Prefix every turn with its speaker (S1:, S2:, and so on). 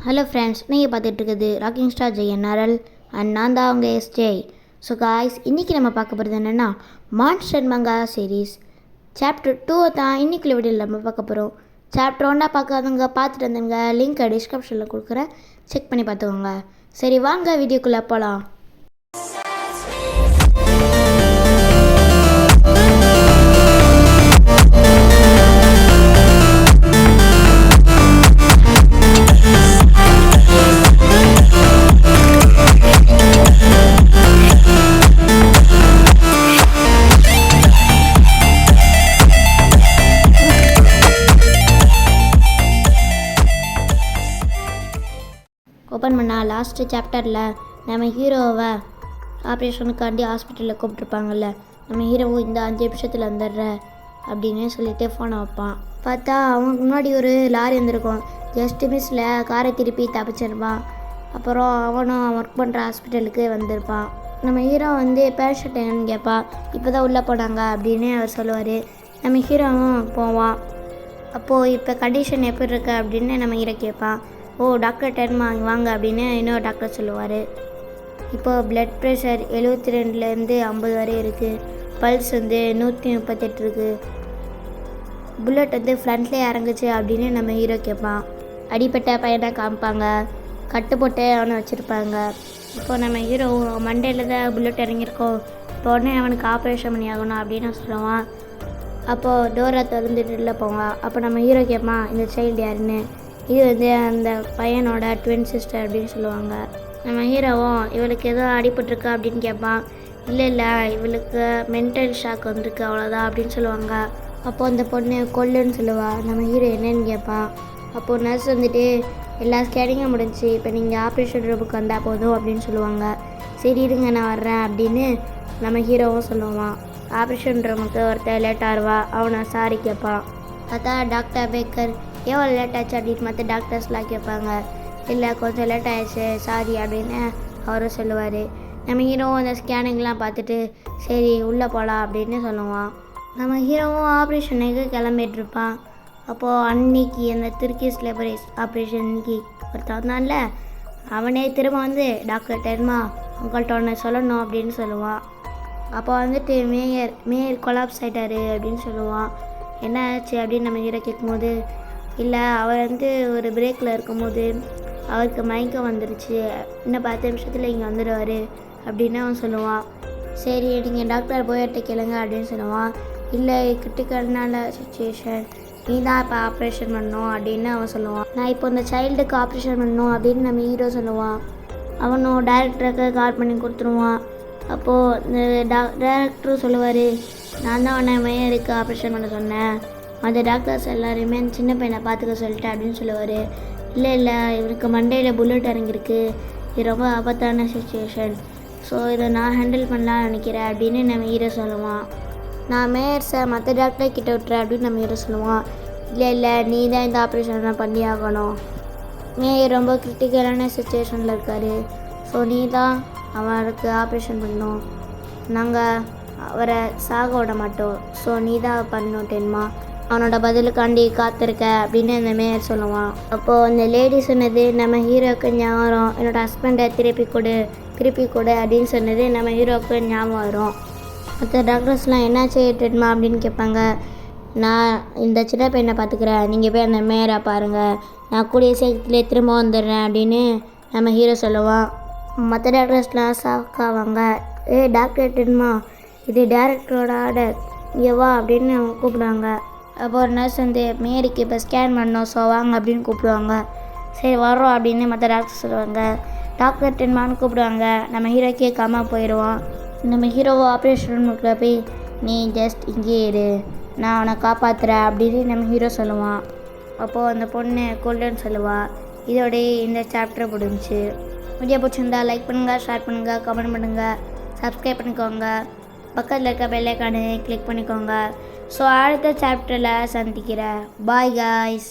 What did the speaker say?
S1: Hello friends, நீங்கள் பார்த்துட்டு இருக்குது ராக்கிங் ஸ்டார் ஜெயநரல் அண்ட் நான் தான் அவங்க எஸ்ஜே. ஸோ காய்ஸ், இன்றைக்கி நம்ம பார்க்க போகிறது என்னென்னா மான்ஸ்டர் மங்கா சீரீஸ் சாப்டர் 2 தான் இன்றைக்குள்ள வீடியோவில் நம்ம பார்க்க போகிறோம். சாப்டர் 1 பார்க்காதவங்க பார்த்துட்டு வந்தவங்க லிங்க்கை டிஸ்கிரிப்ஷனில் கொடுக்குறேன், செக் பண்ணி பார்த்துக்கோங்க. சரி வாங்க வீடியோக்குள்ளே போகலாம். ஓப்பன் பண்ணால் லாஸ்ட்டு சாப்டரில் நம்ம ஹீரோவை ஆப்ரேஷனுக்காண்டி ஹாஸ்பிட்டலில் கூப்பிட்ருப்பாங்கல்ல, நம்ம ஹீரோவும் இந்த 5 நிமிஷத்தில் வந்துடுற அப்படின்னு சொல்லிட்டு ஃபோனை வைப்பான். பார்த்தா அவனுக்கு முன்னாடி ஒரு லாரி வந்திருக்கும். ஜஸ்ட் மிஸ்ஸில் காரை திருப்பி தப்பிச்சிருப்பான். அப்புறம் அவனும் ஒர்க் பண்ணுற ஹாஸ்பிட்டலுக்கு வந்திருப்பான். நம்ம ஹீரோ பேஷண்ட் என்னன்னு கேட்பான். இப்போ தான் உள்ளே போனாங்க அப்படின்னு அவர் சொல்லுவார். நம்ம ஹீரோவும் போவான். அப்போது இப்போ கண்டிஷன் எப்படி இருக்கு அப்படின்னு நம்ம ஹீரோ கேட்பான். ஓ டாக்டர் டென்மா வாங்க அப்படின்னு இன்னொரு டாக்டர் சொல்லுவார். இப்போது ப்ளட் ப்ரெஷர் 72லேருந்து 50 வரை இருக்குது. பல்ஸ் 138 இருக்குது. புல்லட் ஃப்ரண்ட்லேயே இறங்குச்சு அப்படின்னு நம்ம ஹீரோ கேட்பான். அடிப்பட்ட பையனை காமிப்பாங்க. கட்டு போட்டு அவனை வச்சுருப்பாங்க. இப்போது நம்ம ஹீரோ மண்டையில் தான் புல்லட் இறங்கியிருக்கோம், இப்போ உடனே அவனுக்கு ஆப்ரேஷன் பண்ணி ஆகணும் அப்படின்னு சொல்லுவான். அப்போது டோரை திறந்துட்டு உள்ளே போவான். அப்போ நம்ம ஹீரோ கேட்பான், இந்த சைல்டு யாருன்னு. இது அந்த பையனோட ட்வின் சிஸ்டர் அப்படின்னு சொல்லுவாங்க. நம்ம ஹீரோவும் இவளுக்கு ஏதோ அடிபட்டிருக்கா அப்படின்னு கேட்பான். இல்லை இவளுக்கு மென்டல் ஷாக் வந்திருக்கு அவ்வளோதான் அப்படின்னு சொல்லுவாங்க. அப்போது அந்த பொண்ணு கொல்லுன்னு சொல்லுவாள். நம்ம ஹீரோ என்னன்னு கேட்பான். அப்போது நர்ஸ் எல்லா ஸ்கேனிங்கும் முடிஞ்சு, இப்போ நீங்கள் ஆப்ரேஷன் ரூமுக்கு வந்தால் போதும் அப்படின்னு சொல்லுவாங்க. சரி இருங்க நான் வர்றேன் அப்படின்னு நம்ம ஹீரோவும் சொல்லுவான். ஆப்ரேஷன் ரூமுக்கு ஒருத்தர் லேட்டாக வருவா. அவனை சாரி கேட்பான். பார்த்தா டாக்டர் பேக்கர் எவ்வளோ லேட் ஆச்சு அப்படின்னு மற்ற டாக்டர்ஸ்லாம் கேட்பாங்க. இல்லை கொஞ்சம் லேட் ஆகிடுச்சு சாரி அப்படின்னு அவரும் சொல்லுவார். நம்ம ஹீரோவும் அந்த ஸ்கேனிங்லாம் பார்த்துட்டு சரி உள்ளே போகலாம் அப்படின்னு சொல்லுவான். நம்ம ஹீரோவும் ஆப்ரேஷனுக்கு கிளம்பிட்டுருப்பான். அப்போது அன்னைக்கு அந்த துர்க்கிஷ் லேபரேஸ் ஆப்ரேஷன் இன்னைக்கு ஒருத்தன் வந்தான்ல, அவனே திரும்ப டாக்டர் டென்மா உங்கள்கிட்ட ஒன்று சொல்லணும் அப்படின்னு சொல்லுவான். அப்போ மேயர் கொலாப்ஸ் ஆகிட்டாரு அப்படின்னு சொல்லுவான். என்ன ஆச்சு அப்படின்னு நம்ம ஹீரோ கேட்கும்போது, இல்லை அவர் ஒரு பிரேக்கில் இருக்கும்போது அவருக்கு மயக்கம் வந்துருச்சு, இன்னும் 10 நிமிஷத்தில் இங்கே வந்துடுவார் அப்படின்னு அவன் சொல்லுவான். சரி நீங்கள் டாக்டர் போயிட்டு கேளுங்க அப்படின்னு சொல்லுவான். இல்லை கிரிட்டிக்கல்னால சுச்சுவேஷன், நீ தான் இப்போ ஆப்ரேஷன் பண்ணணும் அப்படின்னு அவன் சொல்லுவான். நான் இப்போ இந்த சைல்டுக்கு ஆப்ரேஷன் பண்ணணும் அப்படின்னு நம்ம ஹீரோ சொல்லுவான். அவனும் டைரக்டருக்கு கால் பண்ணி கொடுத்துருவான். அப்போது இந்த டைரக்டரும் சொல்லுவார், நான் தான் அவனை மேயருக்கு ஆப்ரேஷன் பண்ண சொன்னேன், அந்த டாக்டர்ஸ் எல்லாருமே சின்ன பையனை பார்த்துக்க சொல்லிட்டேன் அப்படின்னு சொல்லுவார். இல்லை இவருக்கு மண்டையில் புல்லட் இறங்கியிருக்கு, இது ரொம்ப ஆபத்தான சுச்சுவேஷன், ஸோ இதை நான் ஹேண்டில் பண்ணலான்னு நினைக்கிறேன் அப்படின்னு நம்ம ஹீரோ சொல்லுவான். நான் மேயர்ஸை மற்ற டாக்டர் கிட்ட விட்டுறேன் அப்படின்னு நம்ம ஹீரோ சொல்லுவான். இல்லை நீ தான் இந்த ஆப்ரேஷனை பண்ணி ஆகணும், மேயர் ரொம்ப கிரிட்டிக்கலான சுச்சுவேஷனில் இருக்கார், ஸோ நீ தான் அவருக்கு ஆப்ரேஷன் பண்ணணும், நாங்கள் அவரை சாக விட மாட்டோம், ஸோ நீ தான் பண்ணணும் டென்மா, அவனோட பதிலுக்காண்டி காத்திருக்க அப்படின்னு அந்த மேயர் சொல்லுவான். அப்போது அந்த லேடி சொன்னது நம்ம ஹீரோவுக்கு ஞாபகம் வரும். என்னோடய ஹஸ்பண்டை திருப்பி கொடு அப்படின்னு சொன்னது நம்ம ஹீரோவுக்கு ஞாபகம் வரும். மற்ற டாக்டர்ஸ்லாம் என்னாச்சு டென்மா அப்படின்னு கேட்பாங்க. நான் இந்த சின்ன பையனை பார்த்துக்கிறேன், நீங்கள் போய் அந்த மேயரை பாருங்கள், நான் கூடிய சீக்கிரத்திலே திரும்ப வந்துடுறேன் அப்படின்னு நம்ம ஹீரோ சொல்லுவான். மற்ற டாக்டர்ஸ்லாம் ஷாக்காவாங்க. டாக்டர் டென்மா, இது டேரக்டரோட ஆர்டர், இங்கே வா அப்படின்னு அவங்க கூப்பிடுவாங்க. அப்போ ஒரு நர்ஸ் மேரிக்கு இப்போ ஸ்கேன் பண்ணோம், ஸோ வாங்க அப்படின்னு கூப்பிடுவாங்க. சரி வர்றோம் அப்படின்னு மற்ற டாக்டர் சொல்லுவாங்க. டாக்டர் டென்மான்னு கூப்பிடுவாங்க. நம்ம ஹீரோ கேட்காம போயிடுவான். நம்ம ஹீரோவை ஆப்ரேஷன் ரூமுக்குள்ள போய் நீ ஜஸ்ட் இங்கே இரு, நான் அவனை காப்பாற்றுறேன் அப்படின்னு நம்ம ஹீரோ சொல்லுவான். அப்போது அந்த பொண்ணு கொல்லுன்னு சொல்லுவாள். இதோடய இந்த சாப்டர் முடிஞ்சிச்சு. வீடியோ பிடிச்சிருந்தா லைக் பண்ணுங்கள், ஷேர் பண்ணுங்கள், கமெண்ட் பண்ணுங்கள், சப்ஸ்கிரைப் பண்ணிக்கோங்க, பக்கத்தில் இருக்க பெல் ஐகானை கிளிக் பண்ணிக்கோங்க. ஸோ அடுத்த சாப்டரில் சந்திக்கிறேன். Bye guys.